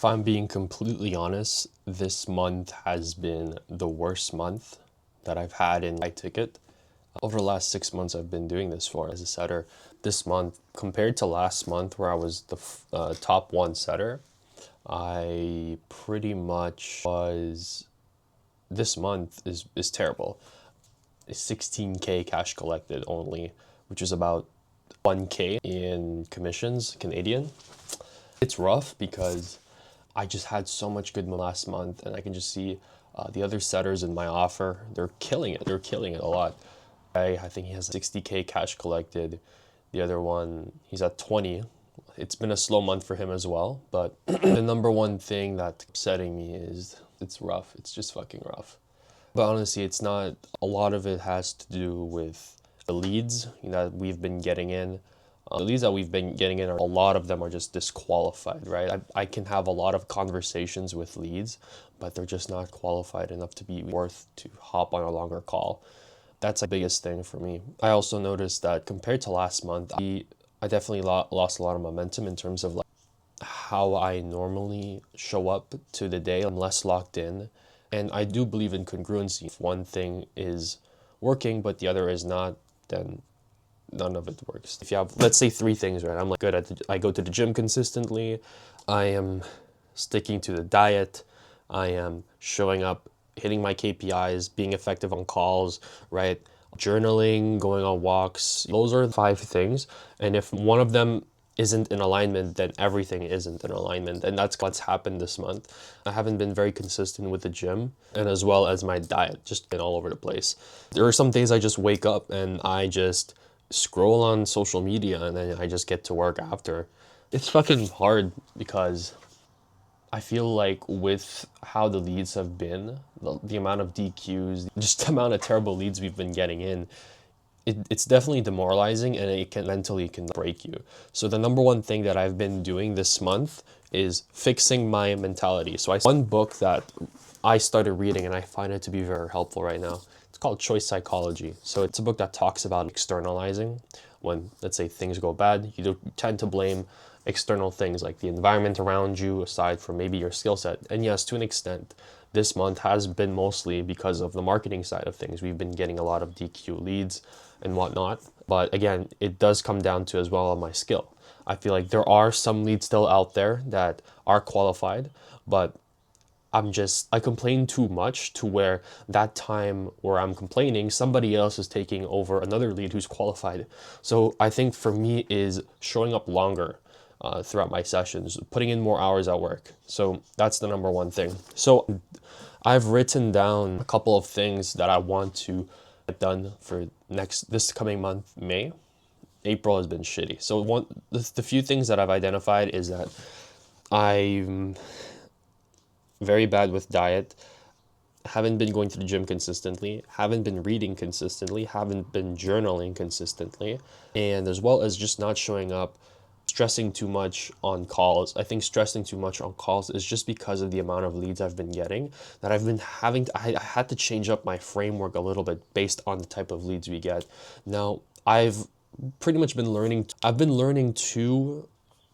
If I'm being completely honest, this month has been the worst month that I've had in my ticket. Over the last 6 months I've been doing this for as a setter. This month, compared to last month where I was the top one setter, I pretty much was, this month is terrible. It's 16K cash collected only, which is about 1K in commissions Canadian. It's rough because I just had so much good last month, and I can just see the other setters in my offer. They're killing it. They're killing it a lot. I think he has 60K cash collected. The other one, he's at 20. It's been a slow month for him as well. But the number one thing that's upsetting me is it's rough. It's just fucking rough. But honestly, it's not. A lot of it has to do with the leads that we've been getting in. The leads that we've been getting in, a lot of them are just disqualified, right? I can have a lot of conversations with leads, but they're just not qualified enough to be worth to hop on a longer call. That's the biggest thing for me. I also noticed that compared to last month, I definitely lost a lot of momentum in terms of like how I normally show up to the day. I'm less locked in. And I do believe in congruency. If one thing is working, but the other is not, then none of it works. If you have, let's say, three things, right? I'm like good at, I go to the gym consistently. I am sticking to the diet. I am showing up, hitting my KPIs, being effective on calls, right? Journaling, going on walks. Those are 5 things. And if one of them isn't in alignment, then everything isn't in alignment. And that's what's happened this month. I haven't been very consistent with the gym and as well as my diet, just been all over the place. There are some days I just wake up and I just scroll on social media and then I just get to work after. It's fucking hard because I feel like with how the leads have been, the amount of DQs, just the amount of terrible leads we've been getting in, it's definitely demoralizing and it can mentally can break you. So the number one thing that I've been doing this month is fixing my mentality. So one book that I started reading and I find it to be very helpful right now. It's called Choice Psychology. So it's a book that talks about externalizing. When, let's say, things go bad, you tend to blame external things like the environment around you aside from maybe your skill set. And yes, to an extent, this month has been mostly because of the marketing side of things. We've been getting a lot of DQ leads and whatnot. But again, it does come down to as well on my skill. I feel like there are some leads still out there that are qualified, but I complain too much to where that time where I'm complaining, somebody else is taking over another lead who's qualified. So I think for me is showing up longer throughout my sessions, putting in more hours at work. So that's the number one thing. So I've written down a couple of things that I want to get done for this coming month, May. April has been shitty. So the few things that I've identified is that I'm very bad with diet, haven't been going to the gym consistently, haven't been reading consistently, haven't been journaling consistently, and as well as just not showing up, stressing too much on calls. I think stressing too much on calls is just because of the amount of leads I've been getting that I've been having I had to change up my framework a little bit based on the type of leads we get. Now, I've pretty much been learning, I've been learning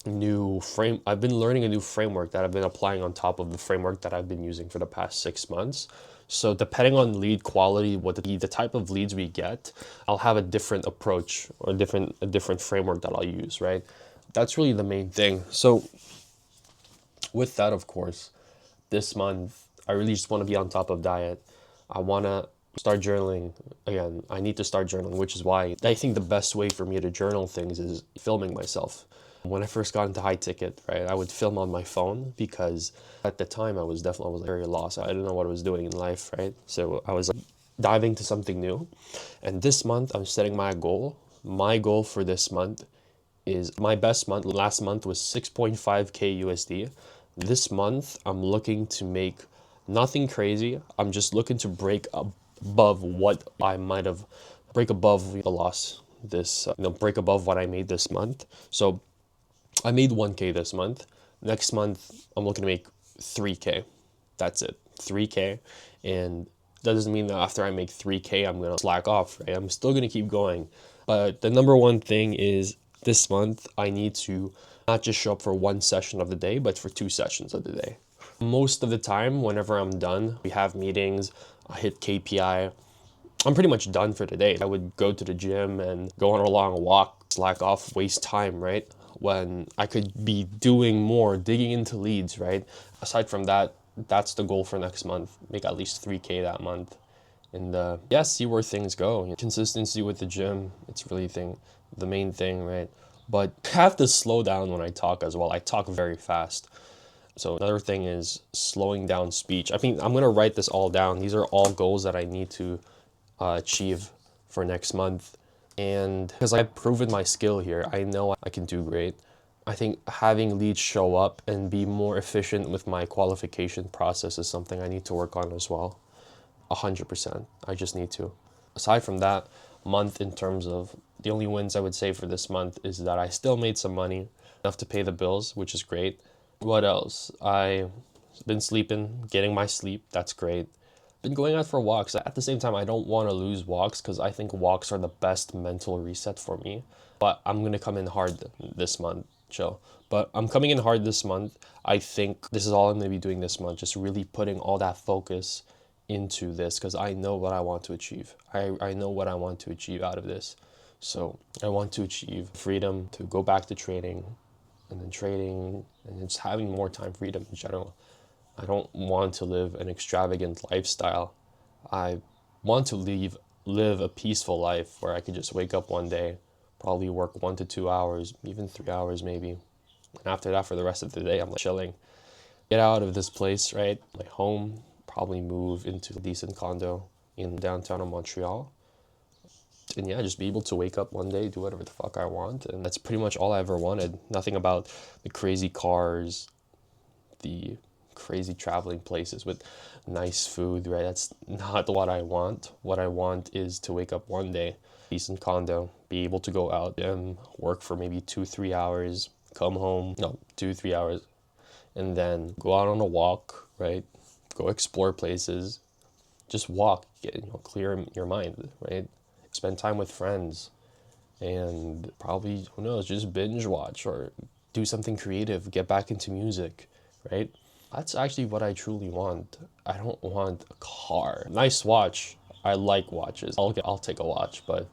a new framework that I've been applying on top of the framework that I've been using for the past 6 months. So depending on lead quality, what the type of leads we get, I'll have a different approach or a different framework that I'll use, right? That's really the main thing. So with that, of course, this month, I really just want to be on top of diet. I want to start journaling. Again, I need to start journaling, which is why I think the best way for me to journal things is filming myself. When I first got into high ticket, right, I would film on my phone because at the time I was very lost. I didn't know what I was doing in life, right? So I was like diving to something new. And this month I'm setting my goal. My goal for this month is my best month. Last month was 6.5K USD. This month I'm looking to make nothing crazy. I'm just looking to break above what I might have, break above the loss break above what I made this month. So I made 1K this month. Next month, I'm looking to make 3K. That's it, 3K. And that doesn't mean that after I make 3K, I'm going to slack off, right? I'm still going to keep going. But the number one thing is this month, I need to not just show up for one session of the day, but for 2 sessions of the day. Most of the time, whenever I'm done, we have meetings, I hit KPI, I'm pretty much done for the day. I would go to the gym and go on a long walk, slack off, waste time, right? When I could be doing more, digging into leads, right? Aside from that, that's the goal for next month. Make at least 3K that month. And yeah, see where things go. Consistency with the gym, it's really the main thing, right? But I have to slow down when I talk as well. I talk very fast. So another thing is slowing down speech. I mean, I'm gonna write this all down. These are all goals that I need to achieve for next month. And because I've proven my skill here, I know I can do great. I think having leads show up and be more efficient with my qualification process is something I need to work on as well. 100%. I just need to. Aside from that, month in terms of the only wins I would say for this month is that I still made some money, enough to pay the bills, which is great. What else? I've been sleeping, getting my sleep. That's great. Been going out for walks. At the same time, I don't want to lose walks because I think walks are the best mental reset for me. But I'm going to come in hard this month, chill. But I'm coming in hard this month. I think this is all I'm going to be doing this month, just really putting all that focus into this because I know what I want to achieve. I know what I want to achieve out of this. So I want to achieve freedom to go back to trading and then trading and just having more time freedom in general. I don't want to live an extravagant lifestyle. I want to live a peaceful life where I could just wake up one day, probably work 1 to 2 hours, even 3 hours maybe. And after that, for the rest of the day, I'm like chilling. Get out of this place, right? My home, probably move into a decent condo in downtown of Montreal. And yeah, just be able to wake up one day, do whatever the fuck I want. And that's pretty much all I ever wanted. Nothing about the crazy cars, the crazy traveling places with nice food, right? That's not what I want. What I want is to wake up one day, decent condo, be able to go out and work for maybe 2-3 hours, come home, no, 2-3 hours, and then go out on a walk, right? Go explore places, just walk, clear your mind, right? Spend time with friends, and probably, who knows, just binge watch or do something creative, get back into music, right? That's actually what I truly want. I don't want a car. Nice watch. I like watches. I'll take a watch, but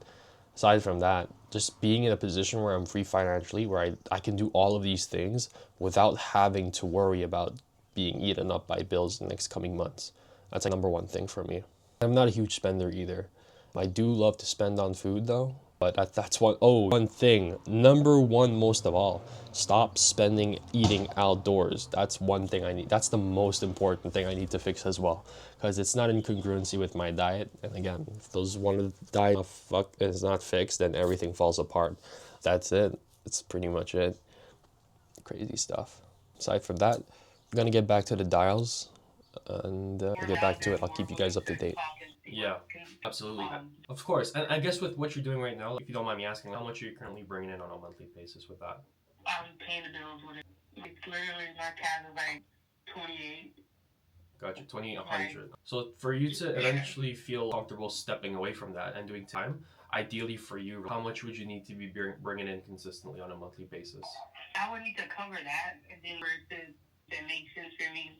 aside from that, just being in a position where I'm free financially, where I can do all of these things without having to worry about being eaten up by bills in the next coming months. That's like number one thing for me. I'm not a huge spender either. I do love to spend on food though, but that's one thing, number one most of all, stop spending eating outdoors. That's one thing I need. That's the most important thing I need to fix as well, because it's not in congruency with my diet. And again, if those one of the diet is not fixed, then everything falls apart. That's it. It's pretty much it. Crazy stuff. Aside from that, I'm gonna get back to the dials and get back to it. I'll keep you guys up to date. Yeah, absolutely. Of course. And I guess with what you're doing right now, if you don't mind me asking, how much are you currently bringing in on a monthly basis with that? I'm paying the bills with it. It's literally my cash is like 28. Gotcha, 2,800. Right. So for you to eventually feel comfortable stepping away from that and doing time, ideally for you, how much would you need to be bringing in consistently on a monthly basis? I would need to cover that, and then for it to make sense for me.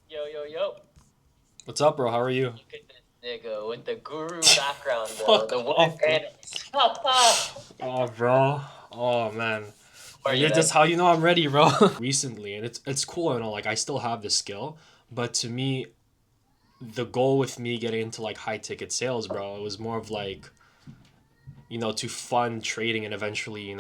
Yo, yo, yo. What's up, bro? How are you? Look at this nigga with the guru background, though. The woman panties. Oh, bro. Oh, man. Are you You're then? just how you know I'm ready, bro. Recently, and it's cool and all. Like I still have the skill, but to me, the goal with me getting into like high ticket sales, bro, it was more of like, to fund trading and eventually,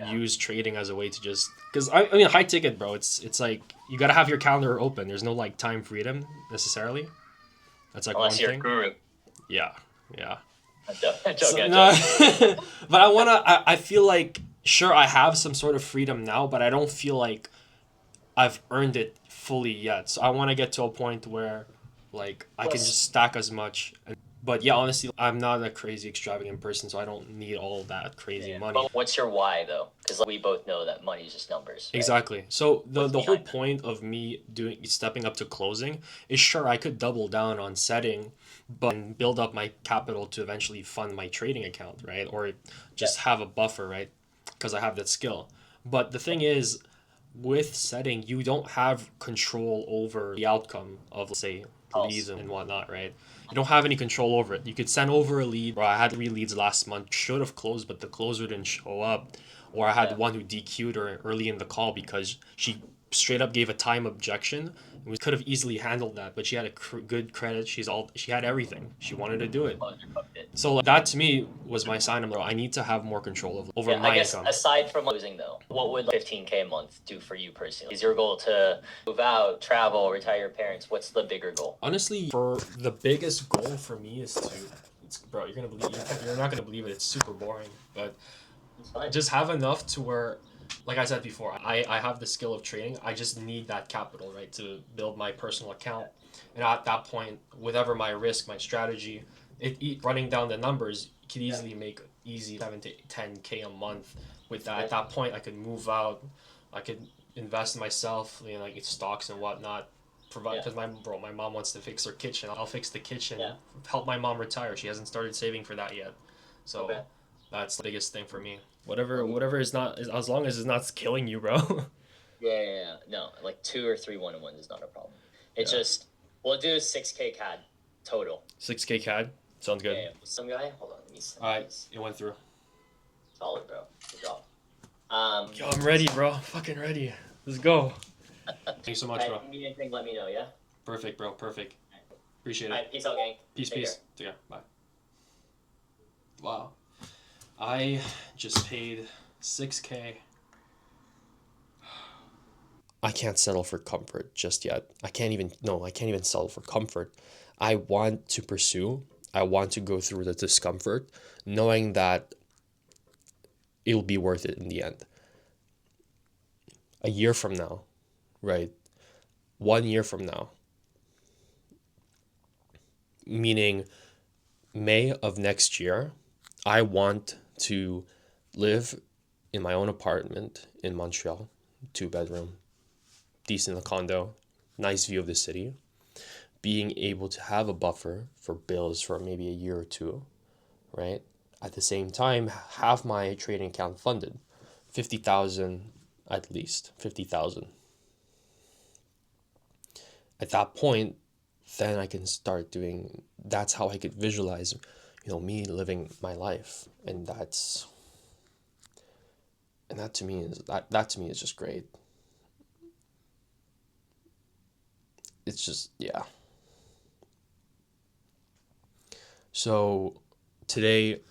use trading as a way to just because I mean high ticket, bro. It's like you gotta have your calendar open. There's no like time freedom necessarily. That's like Unless one you're thing. a guru. Yeah, yeah. Joke. No, but I feel like sure I have some sort of freedom now, but I don't feel like I've earned it fully yet. So I want to get to a point where like I can just stack as much. But yeah, honestly, I'm not a crazy extravagant person, so I don't need all that crazy Yeah. money. But what's your why though? Because like, we both know that money is just numbers, right? Exactly. So the What's the whole behind that? point of me doing stepping up to closing is, sure, I could double down on setting, but and build up my capital to eventually fund my trading account, right? Or Yeah. just have a buffer, right? Because I have that skill. But the thing is, with setting, you don't have control over the outcome of, let's say, leads Else. and whatnot, right? You don't have any control over it. You could send over a lead, or I had 3 leads last month, should have closed, but the closer didn't show up. Or I Yeah. had one who DQ'd her early in the call because she straight up gave a time objection. We could have easily handled that, but she had a good credit. She had everything. She wanted to do it. Undercooked it. So like, that to me was my sign. I need to have more control over Yeah, I my guess income. aside from losing though, what would 15K a month do for you personally? Is your goal to move out, travel, retire your parents? What's the bigger goal? Honestly, for the biggest goal for me is to, bro, you're not gonna believe it. It's super boring, but It's fine. just have enough to where, like I said before, I have the skill of trading. I just need that capital, right, to build my personal account. And at that point, whatever my risk, my strategy, running down the numbers, you could easily make easy 7 to 10K a month. With that, at that point, I could move out. I could invest in myself, like stocks and whatnot. Provide, because my mom wants to fix her kitchen. I'll fix the kitchen. Yeah. Help my mom retire. She hasn't started saving for that yet. So Okay. that's the biggest thing for me. Whatever is not, as long as it's not killing you, bro. Yeah. No, like 2 or 3 1-on-ones is not a problem. It's Yeah. just we'll do 6K CAD total. 6K CAD sounds good. Yeah. Some guy. Hold on. Let me see. All right, it went through. Solid, bro. Good job. Yo, I'm ready, bro. Fucking ready. Let's go. Thank you so much, bro. If you need anything, let me know. Yeah. Perfect, bro. Perfect. Appreciate All it. right. Peace out, gang. Peace, Take peace. care. Take care. Bye. Wow. I just paid 6K. I can't settle for comfort just yet. I can't even, no, I can't even settle for comfort. I want to pursue, I want to go through the discomfort, knowing that it'll be worth it in the end. A year from now, right? 1 year from now, meaning May of next year, I want to live in my own apartment in Montreal, 2 bedroom, decent condo, nice view of the city, being able to have a buffer for bills for maybe a year or two, right? At the same time, have my trading account funded, 50,000 at least, 50,000. At that point, then I can start doing, that's how I could visualize, me living my life. And that to me is just great. It's just, yeah. So today,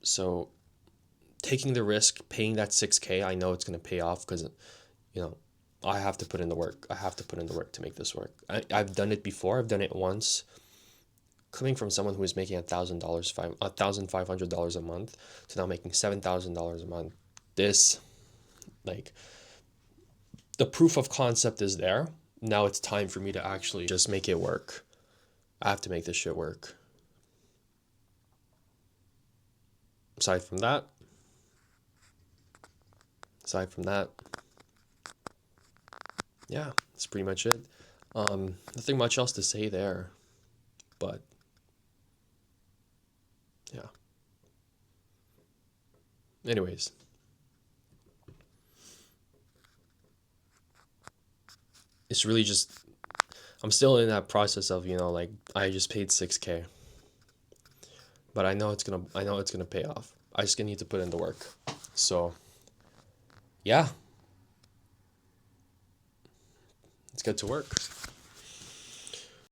so taking the risk, paying that 6K, I know it's going to pay off because, you know, I have to put in the work. I have to put in the work to make this work. I've done it before. I've done it once. Coming from someone who is making $1,500 a month to now making $7,000 a month, this, like, the proof of concept is there. Now it's time for me to actually just make it work. I have to make this shit work. Aside from that, yeah, that's pretty much it. Nothing much else to say there, but yeah. Anyways, it's really just, I'm still in that process of, like, I just paid 6K, but I know it's gonna pay off. I just gonna need to put in the work. So, yeah, let's get to work.